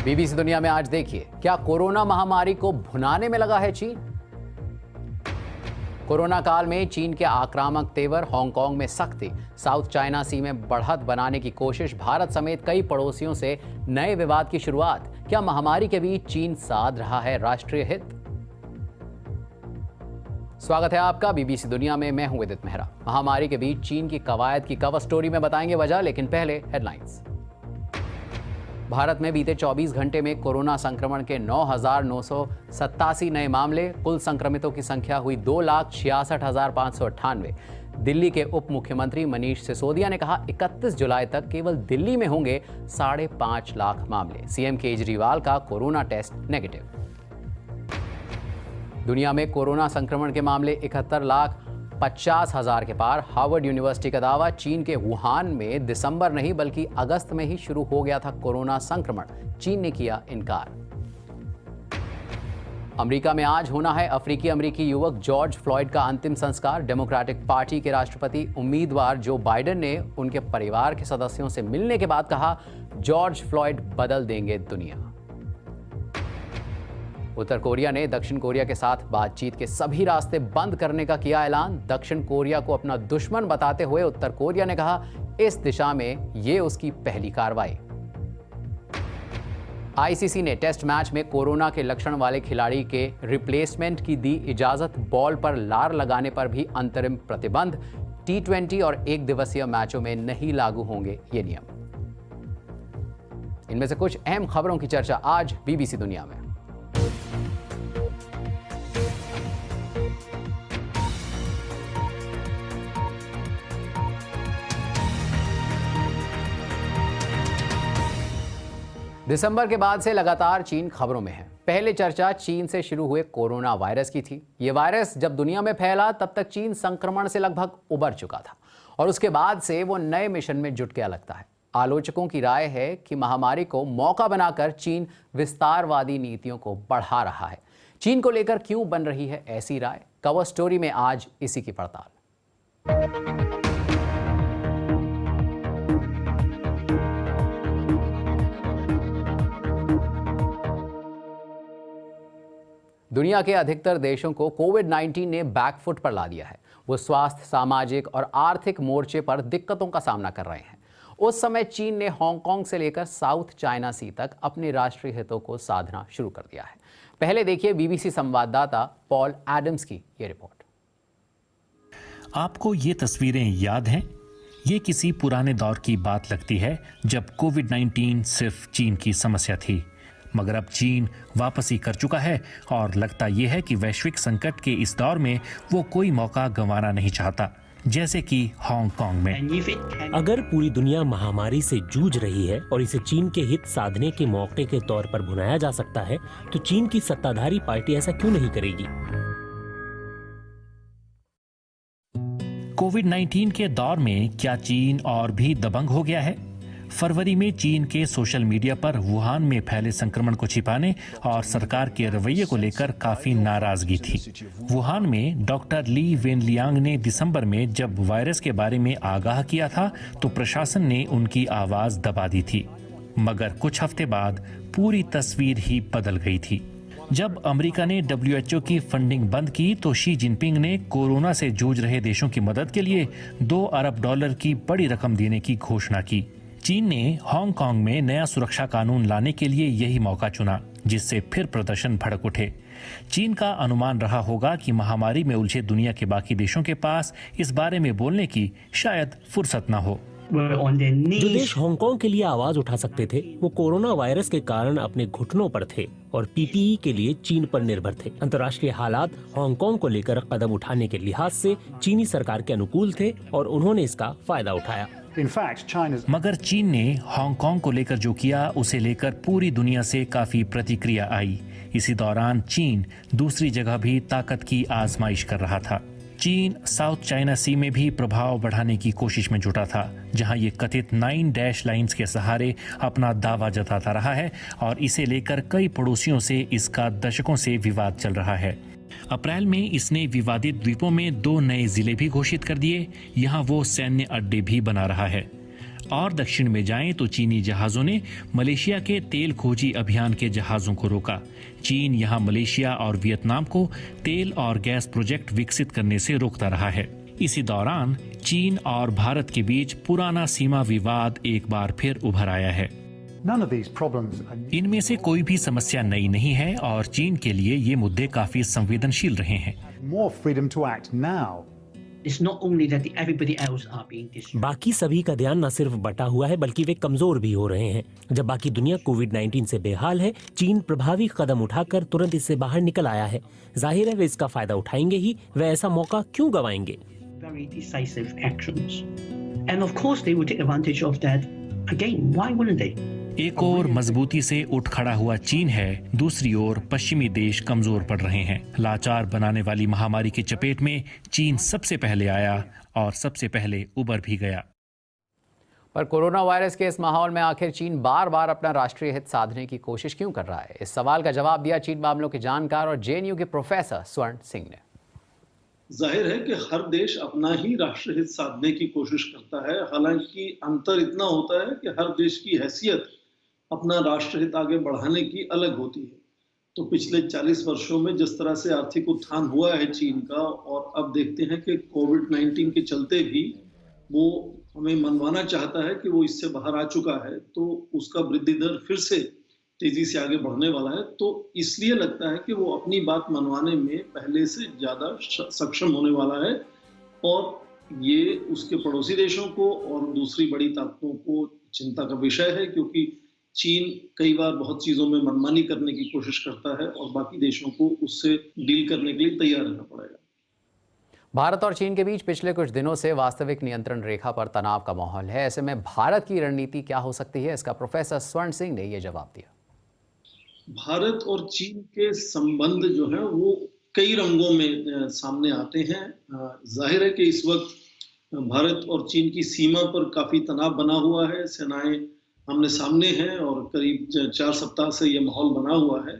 BBC दुनिया में आज देखिए, क्या कोरोना महामारी को भुनाने में लगा है चीन? कोरोना काल में चीन के आक्रामक तेवर, हांगकांग में सख्ती, साउथ चाइना सी में बढ़त बनाने की कोशिश, भारत समेत कई पड़ोसियों से नए विवाद की शुरुआत। क्या महामारी के बीच चीन साध रहा है राष्ट्रीय हित? स्वागत है आपका बीबीसी दुनिया में। मैं हूं विदित मेहरा। महामारी के बीच चीन की कवायद की कवर स्टोरी में बताएंगे वजह, लेकिन पहले हेडलाइंस। भारत में बीते 24 घंटे में कोरोना संक्रमण के 9,987 नए मामले, कुल संक्रमितों की संख्या हुई 2,66,598। दिल्ली के उप मुख्यमंत्री मनीष सिसोदिया ने कहा 31 जुलाई तक केवल दिल्ली में होंगे 5.5 लाख मामले। सीएम केजरीवाल का कोरोना टेस्ट नेगेटिव। दुनिया में कोरोना संक्रमण के मामले 71,50,000 के पार। हार्वर्ड यूनिवर्सिटी का दावा, चीन के वुहान में दिसंबर नहीं बल्कि अगस्त में ही शुरू हो गया था कोरोना संक्रमण। चीन ने किया इनकार। अमेरिका में आज होना है अफ्रीकी युवक जॉर्ज फ्लॉयड का अंतिम संस्कार। डेमोक्रेटिक पार्टी के राष्ट्रपति उम्मीदवार जो बाइडेन ने उनके परिवार के सदस्यों से मिलने के बाद कहा, जॉर्ज फ्लॉयड बदल देंगे दुनिया। उत्तर कोरिया ने दक्षिण कोरिया के साथ बातचीत के सभी रास्ते बंद करने का किया ऐलान। दक्षिण कोरिया को अपना दुश्मन बताते हुए उत्तर कोरिया ने कहा, इस दिशा में ये उसकी पहली कार्रवाई। आईसीसी ने टेस्ट मैच में कोरोना के लक्षण वाले खिलाड़ी के रिप्लेसमेंट की दी इजाजत। बॉल पर लार लगाने पर भी अंतरिम प्रतिबंध। T20 और एक दिवसीय मैचों में नहीं लागू होंगे ये नियम। इनमें से कुछ अहम खबरों की चर्चा आज बीबीसी दुनिया में। दिसंबर के बाद से लगातार चीन खबरों में है। पहले चर्चा चीन से शुरू हुए कोरोना वायरस की थी। ये वायरस जब दुनिया में फैला तब तक चीन संक्रमण से लगभग उबर चुका था और उसके बाद से वो नए मिशन में जुट गया लगता है। आलोचकों की राय है कि महामारी को मौका बनाकर चीन विस्तारवादी नीतियों को बढ़ा रहा है। चीन को लेकर क्यों बन रही है ऐसी राय? कवर स्टोरी में आज इसी की पड़ताल। दुनिया के अधिकतर देशों को कोविड-19 ने बैकफुट पर ला दिया है। वो स्वास्थ्य, सामाजिक और आर्थिक मोर्चे पर दिक्कतों का सामना कर रहे हैं। उस समय चीन ने हांगकांग से लेकर साउथ चाइना सी तक अपने राष्ट्रीय हितों को साधना शुरू कर दिया है। पहले देखिए बीबीसी संवाददाता पॉल एडम्स की ये रिपोर्ट। आपको ये तस्वीरें याद हैं? ये किसी पुराने दौर की बात लगती है जब कोविड-19 सिर्फ चीन की समस्या थी, मगर अब चीन वापसी कर चुका है और लगता यह है कि वैश्विक संकट के इस दौर में वो कोई मौका गंवाना नहीं चाहता, जैसे कि हांगकांग में। अगर पूरी दुनिया महामारी से जूझ रही है और इसे चीन के हित साधने के मौके के तौर पर भुनाया जा सकता है, तो चीन की सत्ताधारी पार्टी ऐसा क्यों नहीं करेगी? कोविड-19 के दौर में क्या चीन और भी दबंग हो गया है? फरवरी में चीन के सोशल मीडिया पर वुहान में फैले संक्रमण को छिपाने और सरकार के रवैये को लेकर काफी नाराजगी थी। वुहान में डॉक्टर ली वेनलियांग ने दिसंबर में जब वायरस के बारे में आगाह किया था तो प्रशासन ने उनकी आवाज दबा दी थी, मगर कुछ हफ्ते बाद पूरी तस्वीर ही बदल गई थी। जब अमेरिका ने WHO की फंडिंग बंद की तो शी जिनपिंग ने कोरोना से जूझ रहे देशों की मदद के लिए $2 अरब की बड़ी रकम देने की घोषणा की। चीन ने हांगकांग में नया सुरक्षा कानून लाने के लिए यही मौका चुना, जिससे फिर प्रदर्शन भड़क उठे। चीन का अनुमान रहा होगा कि महामारी में उलझे दुनिया के बाकी देशों के पास इस बारे में बोलने की शायद फुर्सत न हो। जो देश हांगकांग के लिए आवाज उठा सकते थे, वो कोरोना वायरस के कारण अपने घुटनों पर थे और पीपीई के लिए चीन पर निर्भर थे। अंतर्राष्ट्रीय हालात हांगकांग को लेकर कदम उठाने के लिहाज से चीनी सरकार के अनुकूल थे और उन्होंने इसका फायदा उठाया। मगर चीन ने हांगकांग को लेकर जो किया उसे लेकर पूरी दुनिया से काफी प्रतिक्रिया आई। इसी दौरान चीन दूसरी जगह भी ताकत की आजमाइश कर रहा था। चीन साउथ चाइना सी में भी प्रभाव बढ़ाने की कोशिश में जुटा था, जहां ये कथित 9 डैश लाइंस के सहारे अपना दावा जताता रहा है और इसे लेकर कई पड़ोसियों से इसका दशकों से विवाद चल रहा है। अप्रैल में इसने विवादित द्वीपों में 2 नए जिले भी घोषित कर दिए। यहाँ वो सैन्य अड्डे भी बना रहा है और दक्षिण में जाएं तो चीनी जहाजों ने मलेशिया के तेल खोजी अभियान के जहाजों को रोका। चीन यहां मलेशिया और वियतनाम को तेल और गैस प्रोजेक्ट विकसित करने से रोकता रहा है। इसी दौरान चीन और भारत के बीच पुराना सीमा विवाद एक बार फिर उभर आया है। इनमें से कोई भी समस्या नई नहीं है और चीन के लिए ये मुद्दे काफी संवेदनशील रहे हैं। बाकी सभी का ध्यान न सिर्फ बटा हुआ है बल्कि वे कमजोर भी हो रहे हैं। जब बाकी दुनिया कोविड-19 से बेहाल है, चीन प्रभावी कदम उठाकर तुरंत इससे बाहर निकल आया है। जाहिर है वे इसका फायदा उठाएंगे ही, वे ऐसा मौका क्यों गवाएंगे? Very decisive actions. And of course they would take advantage of that. Again, why wouldn't they? एक और मजबूती से उठ खड़ा हुआ चीन है, दूसरी ओर पश्चिमी देश कमजोर पड़ रहे हैं। लाचार बनाने वाली महामारी की चपेट में चीन सबसे पहले आया और सबसे पहले उबर भी गया। पर कोरोना वायरस के इस माहौल में आखिर चीन बार बार अपना राष्ट्रीय हित साधने की कोशिश क्यों कर रहा है? इस सवाल का जवाब दिया चीन मामलों के जानकार और जेएनयू के प्रोफेसर स्वर्ण सिंह ने। जाहिर है कि हर देश अपना ही राष्ट्रीय हित साधने की कोशिश करता है। हालांकि अंतर इतना होता है कि हर देश की हैसियत अपना राष्ट्रीय हित आगे बढ़ाने की अलग होती है। तो पिछले 40 वर्षों में जिस तरह से आर्थिक उत्थान हुआ है चीन का, और अब देखते हैं कि कोविड-19 के चलते भी वो हमें मनवाना चाहता है कि वो इससे बाहर आ चुका है, तो उसका वृद्धि दर फिर से तेजी से आगे बढ़ने वाला है। तो इसलिए लगता है कि वो अपनी बात मनवाने में पहले से ज्यादा सक्षम होने वाला है, और ये उसके पड़ोसी देशों को और दूसरी बड़ी ताकतों को चिंता का विषय है, क्योंकि चीन कई बार बहुत चीजों में मनमानी करने की कोशिश करता है और बाकी देशों को उससे डील करने के लिए तैयार रहना पड़ेगा। भारत और चीन के बीच पिछले कुछ दिनों से वास्तविक नियंत्रण रेखा पर तनाव का माहौल है। ऐसे में भारत की रणनीति क्या हो सकती है, इसका प्रोफेसर स्वर्ण सिंह ने यह जवाब दिया। भारत और चीन के संबंध जो है वो कई रंगों में सामने आते हैं। जाहिर है कि इस वक्त भारत और चीन की सीमा पर काफी तनाव बना हुआ है। सेनाएं आमने सामने हैं और करीब 4 सप्ताह से ये माहौल बना हुआ है।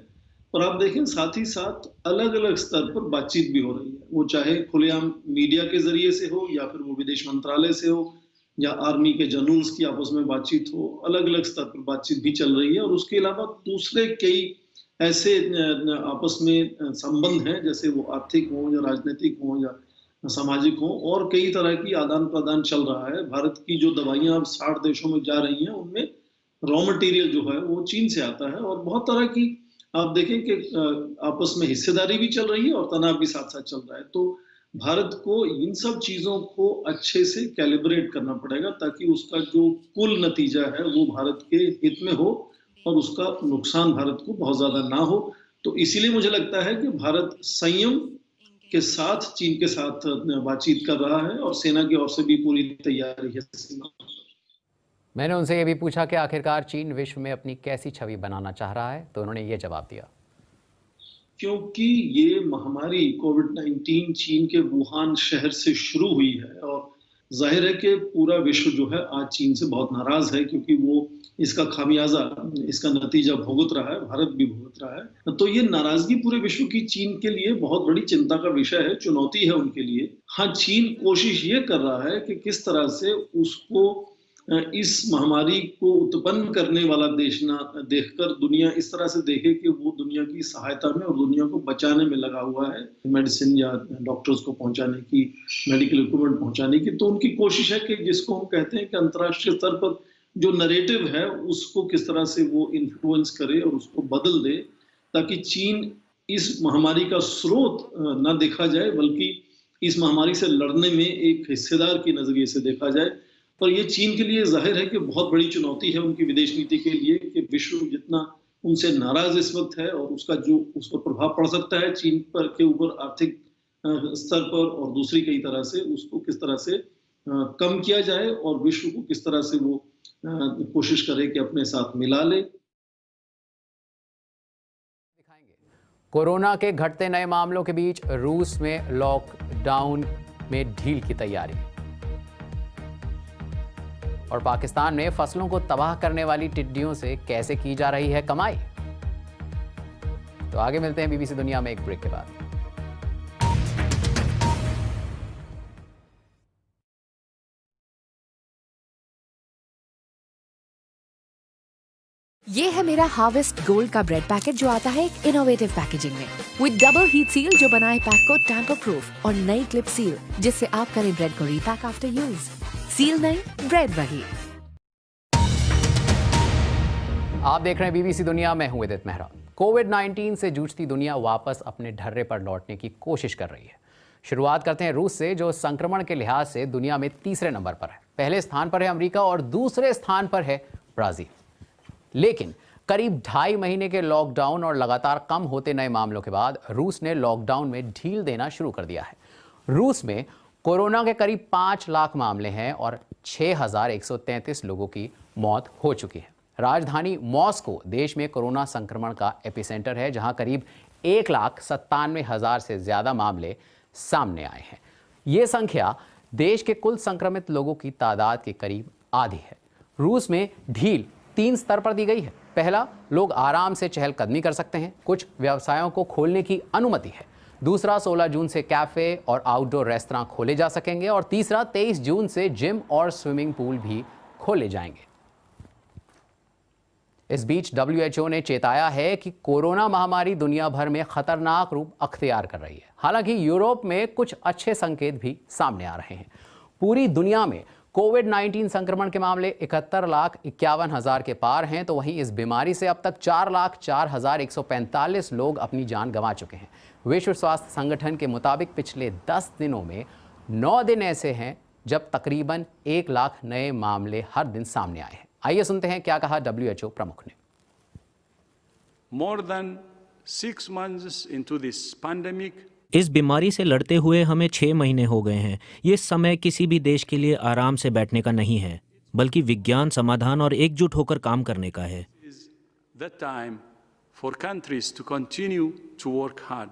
पर आप देखें, साथ ही साथ अलग अलग स्तर पर बातचीत भी हो रही है। वो चाहे खुलेआम मीडिया के जरिए से हो, या फिर वो विदेश मंत्रालय से हो, या आर्मी के जनरल्स की आपस में बातचीत हो, अलग अलग स्तर पर बातचीत भी चल रही है। और उसके अलावा दूसरे कई ऐसे आपस में संबंध हैं, जैसे वो आर्थिक हो या राजनीतिक हो या सामाजिक हो, और कई तरह की आदान प्रदान चल रहा है। भारत की जो दवाइयां अब 60 देशों में जा रही हैं, उनमें रॉ मटेरियल जो है वो चीन से आता है। और बहुत तरह की आप देखें कि आपस में हिस्सेदारी भी चल रही है और तनाव भी साथ साथ चल रहा है। तो भारत को इन सब चीजों को अच्छे से कैलिब्रेट करना पड़ेगा, ताकि उसका जो कुल नतीजा है वो भारत के हित में हो और उसका नुकसान भारत को बहुत ज्यादा ना हो। तो इसीलिए मुझे लगता है कि भारत संयम के साथ चीन के साथ बातचीत कर रहा है, और सेना की ओर से भी पूरी तैयारी है। मैंने उनसे ये भी पूछा कि आखिरकार चीन विश्व में अपनी कैसी छवि बनाना चाह रहा है, तो उन्होंने ये जवाब दिया। क्योंकि ये महामारी कोविड-19 चीन के वुहान शहर से शुरू हुई है, और जाहिर है कि पूरा विश्व जो है आज चीन से बहुत नाराज है, क्योंकि वो इसका खामियाजा, इसका नतीजा भुगत रहा है, भारत भी भुगत रहा है। तो ये नाराजगी पूरे विश्व की चीन के लिए बहुत बड़ी चिंता का विषय है, चुनौती है उनके लिए। हाँ, चीन कोशिश ये कर रहा है कि किस तरह से उसको इस महामारी को उत्पन्न करने वाला देश ना देखकर दुनिया इस तरह से देखे कि वो दुनिया की सहायता में और दुनिया को बचाने में लगा हुआ है, मेडिसिन या डॉक्टर्स को पहुंचाने की, मेडिकल इक्विपमेंट पहुंचाने की। तो उनकी कोशिश है कि जिसको हम कहते हैं कि अंतर्राष्ट्रीय स्तर पर जो नैरेटिव है उसको किस तरह से वो इन्फ्लुएंस करे और उसको बदल दे, ताकि चीन इस महामारी का स्रोत न देखा जाए, बल्कि इस महामारी से लड़ने में एक हिस्सेदार की नजरिए से देखा जाए। पर ये चीन के लिए जाहिर है कि बहुत बड़ी चुनौती है उनकी विदेश नीति के लिए, कि विश्व जितना उनसे नाराज इस वक्त है और उसका जो उस पर प्रभाव पड़ सकता है चीन पर के ऊपर आर्थिक स्तर पर और दूसरी कई तरह से, उसको किस तरह से कम किया जाए और विश्व को किस तरह से वो कोशिश करे कि अपने साथ मिला ले। कोरोना के घटते नए मामलों के बीच रूस में लॉकडाउन में ढील की तैयारी, और पाकिस्तान में फसलों को तबाह करने वाली टिड्डियों से कैसे की जा रही है कमाई। तो आगे मिलते हैं बीबीसी दुनिया में एक ब्रेक के बाद। ये है मेरा हार्वेस्ट गोल्ड का ब्रेड पैकेट जो आता है एक इनोवेटिव पैकेजिंग में विद डबल हीट सील जो बनाए पैक को टैम्पर प्रूफ और नई क्लिप सील जिससे आप करें ब्रेड को रीपैक आफ्टर यूज। सील नहीं, ब्रेड वही। आप देख रहे हैं बीबीसी दुनिया, मैं हूं विदित मेहरा। कोविड-19 से जूझती दुनिया वापस अपने ढर्रे पर लौटने की कोशिश कर रही है। शुरुआत करते हैं रूस से, जो संक्रमण के लिहाज से दुनिया में तीसरे नंबर पर है। पहले स्थान पर है अमेरिका और दूसरे स्थान पर है ब्राजील। लेकिन करीब 2.5 महीने के लॉकडाउन और लगातार कम होते नए मामलों के बाद रूस ने लॉकडाउन में ढील देना शुरू कर दिया है। रूस में कोरोना के करीब 5 लाख मामले हैं और 6,133 लोगों की मौत हो चुकी है। राजधानी मॉस्को देश में कोरोना संक्रमण का एपिसेंटर है, जहां करीब 1,97,000 से ज्यादा मामले सामने आए हैं। ये संख्या देश के कुल संक्रमित लोगों की तादाद के करीब आधी है। रूस में ढील 3 स्तर पर दी गई है। पहला, लोग आराम से चहलकदमी कर सकते हैं, कुछ व्यवसायों को खोलने की अनुमति है। दूसरा, 16 जून से कैफे और आउटडोर रेस्तरां खोले जा सकेंगे और तीसरा, 23 जून से जिम और स्विमिंग पूल भी खोले जाएंगे। इस बीच WHO ने चेताया है कि कोरोना महामारी दुनिया भर में खतरनाक रूप अख्तियार कर रही है। हालांकि यूरोप में कुछ अच्छे संकेत भी सामने आ रहे हैं। पूरी दुनिया में कोविड-19 संक्रमण के मामले 71,51,000 के पार हैं, तो वहीं इस बीमारी से अब तक 4,04,145 लोग अपनी जान गंवा चुके हैं। विश्व स्वास्थ्य संगठन के मुताबिक पिछले 10 दिनों में 9 दिन ऐसे हैं जब तकरीबन 1 लाख नए मामले हर दिन सामने आए हैं। आइए सुनते हैं क्या कहा WHO प्रमुख ने। More than 6 months into this pandemic, इस बीमारी से लड़ते हुए हमें 6 महीने हो गए हैं। ये समय किसी भी देश के लिए आराम से बैठने का नहीं है, बल्कि विज्ञान, समाधान और एकजुट होकर काम करने का है। is the time for countries to continue to work hard.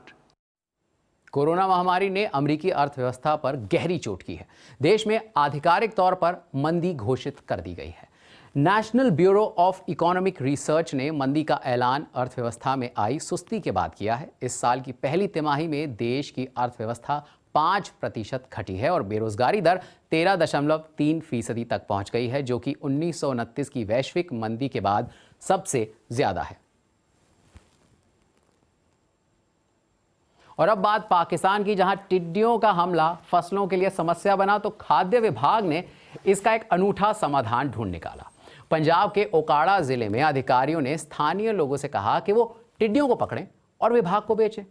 Corona महामारी ने अमेरिकी अर्थव्यवस्था पर गहरी चोट की है। देश में आधिकारिक तौर पर मंदी घोषित कर दी गई है। National bureau of economic research ने मंदी का ऐलान अर्थव्यवस्था में आई सुस्ती के बाद किया है। इस साल की पहली तिमाही में देश की अर्थव्यवस्था 5% घटी है और बेरोजगारी दर 13.3% तक पहुंच गई है, जो कि 1929 की वैश्विक मंदी के बाद सबसे ज्यादा है। और अब बात पाकिस्तान की, जहां टिड्डियों का हमला फसलों के लिए समस्या बना, तो खाद्य विभाग ने इसका एक अनूठा समाधान ढूंढ निकाला। पंजाब के ओकाड़ा जिले में अधिकारियों ने स्थानीय लोगों से कहा कि वो टिड्डियों को पकड़ें और विभाग को बेचें।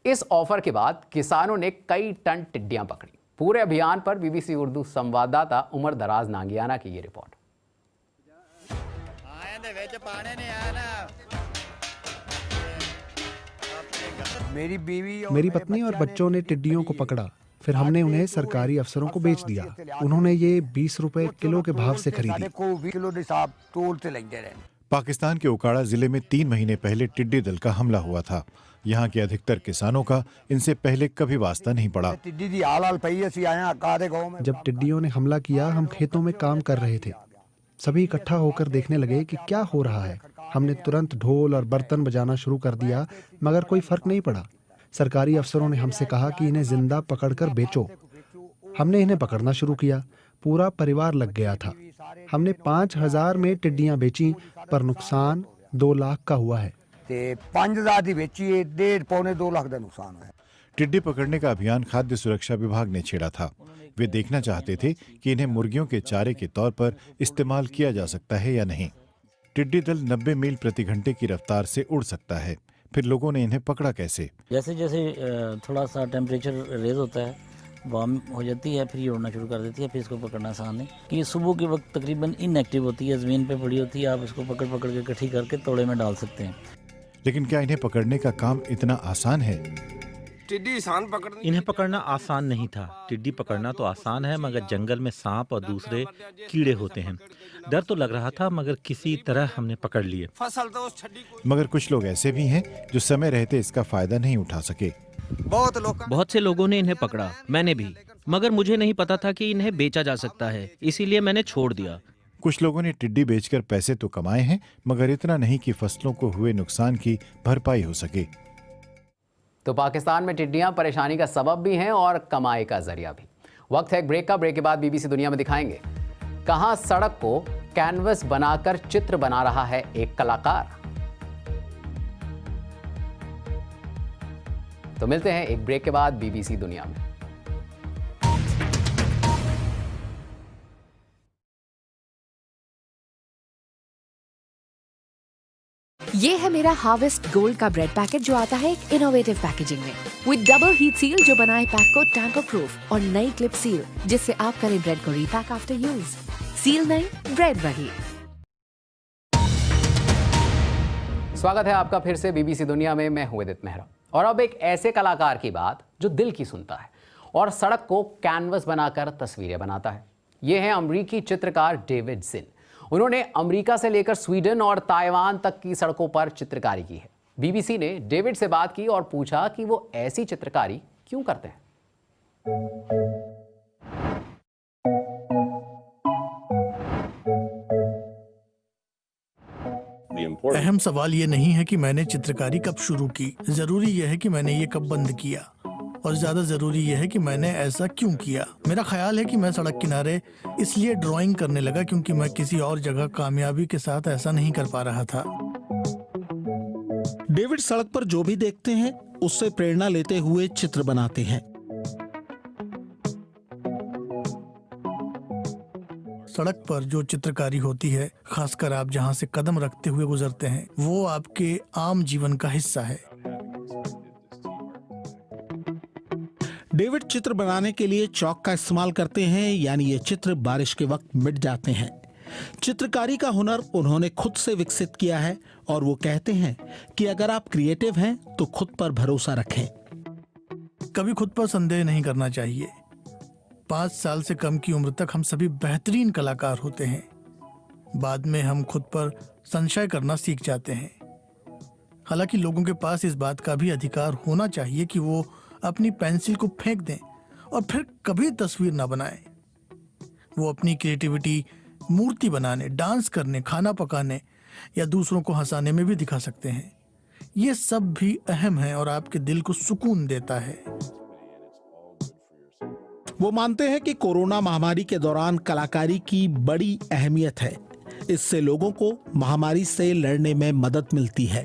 इस ऑफर के बाद किसानों ने कई टन टिड्डियां पकड़ी। पूरे अभियान पर बीबीसी उर्दू संवाददाता उमर दराज नांगियाना की ये रिपोर्ट। मेरी पत्नी और बच्चों ने टिड्डियों को पकड़ा, फिर हमने उन्हें सरकारी अफसरों को बेच दिया। उन्होंने ये 20 रुपए किलो के भाव से खरीदी। पाकिस्तान के ओकाड़ा जिले में 3 महीने पहले टिड्डी दल का हमला हुआ था। यहाँ के अधिकतर किसानों का इनसे पहले कभी वास्ता नहीं पड़ा। जब टिड्डियों ने हमला किया, हम खेतों में काम कर रहे थे। सभी इकट्ठा होकर देखने लगे कि क्या हो रहा है। हमने तुरंत ढोल और बर्तन बजाना शुरू कर दिया, मगर कोई फर्क नहीं पड़ा। सरकारी अफसरों ने हमसे कहा कि इन्हें जिंदा पकड़कर बेचो। हमने इन्हें पकड़ना शुरू किया। पूरा परिवार लग गया था। हमने 5,000 में टिड्डियां बेची, पर नुकसान 2 लाख का हुआ है। 5,000 की बेची, 1.5-2 लाख का नुकसान है। टिड्डी पकड़ने का अभियान खाद्य सुरक्षा विभाग ने छेड़ा था। वे देखना चाहते थे कि इन्हें मुर्गियों के चारे के तौर पर इस्तेमाल किया जा सकता है या नहीं। टिड्डी दल 90 मील प्रति घंटे की रफ्तार से उड़ सकता है। फिर लोगों ने इन्हें पकड़ा कैसे? जैसे जैसे थोड़ा सा टेम्परेचर रेज होता है, वार्म हो जाती है, फिर ये उड़ना शुरू कर देती है। फिर इसको पकड़ना आसान है कि सुबह के वक्त तकरीबन इनएक्टिव होती है, ज़मीन पे पड़ी होती है। आप इसको पकड़ पकड़ के इकट्ठी करके तोड़े में डाल सकते हैं। लेकिन क्या इन्हें पकड़ने का काम इतना आसान है? इन्हें पकड़ना आसान नहीं था। टिड्डी पकड़ना तो आसान है, मगर जंगल में सांप और दूसरे कीड़े होते हैं। डर तो लग रहा था, मगर किसी तरह हमने पकड़ लिए। मगर कुछ लोग ऐसे भी हैं जो समय रहते इसका फायदा नहीं उठा सके। बहुत से लोगों ने इन्हें पकड़ा, मैंने भी, मगर मुझे नहीं पता था कि इन्हें बेचा जा सकता है, इसीलिए मैंने छोड़ दिया। कुछ लोगों ने टिड्डी बेचकर पैसे तो कमाए हैं, मगर इतना नहीं कि फसलों को हुए नुकसान की भरपाई हो सके। तो पाकिस्तान में टिड्डियां परेशानी का सबब भी हैं और कमाई का जरिया भी। वक्त है एक ब्रेक का। ब्रेक के बाद बीबीसी दुनिया में दिखाएंगे कहां सड़क को कैनवस बनाकर चित्र बना रहा है एक कलाकार। तो मिलते हैं एक ब्रेक के बाद बीबीसी दुनिया में। ये है मेरा हार्वेस्ट गोल्ड का ब्रेड पैकेट जो आता है एक इनोवेटिव पैकेजिंग में विद डबल हीट सील जो बनाए पैक को टैम्पर प्रूफ और नई क्लिप सील जिससे आप करें ब्रेड को रीपैक आफ्टर यूज। सील नहीं, ब्रेड वही। स्वागत है आपका फिर से बीबीसी दुनिया में। मैं हूं उदित मेहरा और अब एक ऐसे कलाकार की बात जो दिल की सुनता है और सड़क को कैनवस बनाकर तस्वीरें बनाता है। ये है अमेरिकी चित्रकार डेविड जिन। उन्होंने अमेरिका से लेकर स्वीडन और ताइवान तक की सड़कों पर चित्रकारी की है। बीबीसी ने डेविड से बात की और पूछा कि वो ऐसी चित्रकारी क्यों करते हैं। अहम सवाल ये नहीं है कि मैंने चित्रकारी कब शुरू की, जरूरी यह है कि मैंने ये कब बंद किया, और ज्यादा जरूरी यह है कि मैंने ऐसा क्यों किया। मेरा ख्याल है कि मैं सड़क किनारे इसलिए ड्राइंग करने लगा क्योंकि मैं किसी और जगह कामयाबी के साथ ऐसा नहीं कर पा रहा था। डेविड सड़क पर जो भी देखते हैं उससे प्रेरणा लेते हुए चित्र बनाते हैं। सड़क पर जो चित्रकारी होती है, खासकर आप जहां से कदम रखते हुए गुजरते हैं, वो आपके आम जीवन का हिस्सा है। डेविड चित्र बनाने के लिए चौक का इस्तेमाल करते हैं, यानी ये चित्र बारिश के वक्त मिट जाते हैं। चित्रकारी का हुनर उन्होंने खुद से विकसित किया है और वो कहते हैं कि अगर आप क्रिएटिव हैं तो खुद पर भरोसा रखें। कभी खुद पर संदेह नहीं करना चाहिए। 5 साल से कम की उम्र तक हम सभी बेहतरीन कलाकार होते हैं। बाद में हम खुद पर संशय करना सीख जाते हैं। हालांकि लोगों के पास इस बात का भी अधिकार होना चाहिए कि वो अपनी पेंसिल को फेंक दें और फिर कभी तस्वीर ना बनाएं। वो अपनी क्रिएटिविटी मूर्ति बनाने, डांस करने, खाना पकाने या दूसरों को हंसाने में भी दिखा सकते हैं। ये सब भी अहम है और आपके दिल को सुकून देता है। वो मानते हैं कि कोरोना महामारी के दौरान कलाकारी की बड़ी अहमियत है। इससे लोगों को महामारी से लड़ने में मदद मिलती है।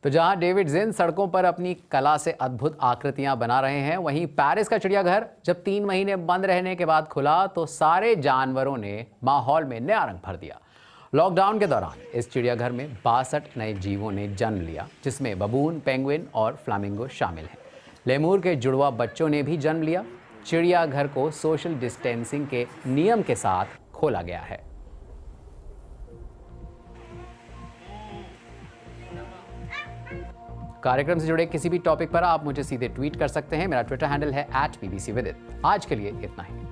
तो जहां डेविड जिन सड़कों पर अपनी कला से अद्भुत आकृतियां बना रहे हैं, वहीं पेरिस का चिड़ियाघर जब 3 महीने बंद रहने के बाद खुला तो सारे जानवरों ने माहौल में नया रंग भर दिया। लॉकडाउन के दौरान इस चिड़ियाघर में 62 नए जीवों ने जन्म लिया, जिसमें बबून, पेंगुइन और फ्लामिंगो शामिल हैं। लेमूर के जुड़वा बच्चों ने भी जन्म लिया। चिड़ियाघर को सोशल डिस्टेंसिंग के नियम के साथ खोला गया है। कार्यक्रम से जुड़े किसी भी टॉपिक पर आप मुझे सीधे ट्वीट कर सकते हैं। मेरा ट्विटर हैंडल है @bbcvidit। आज के लिए इतना ही।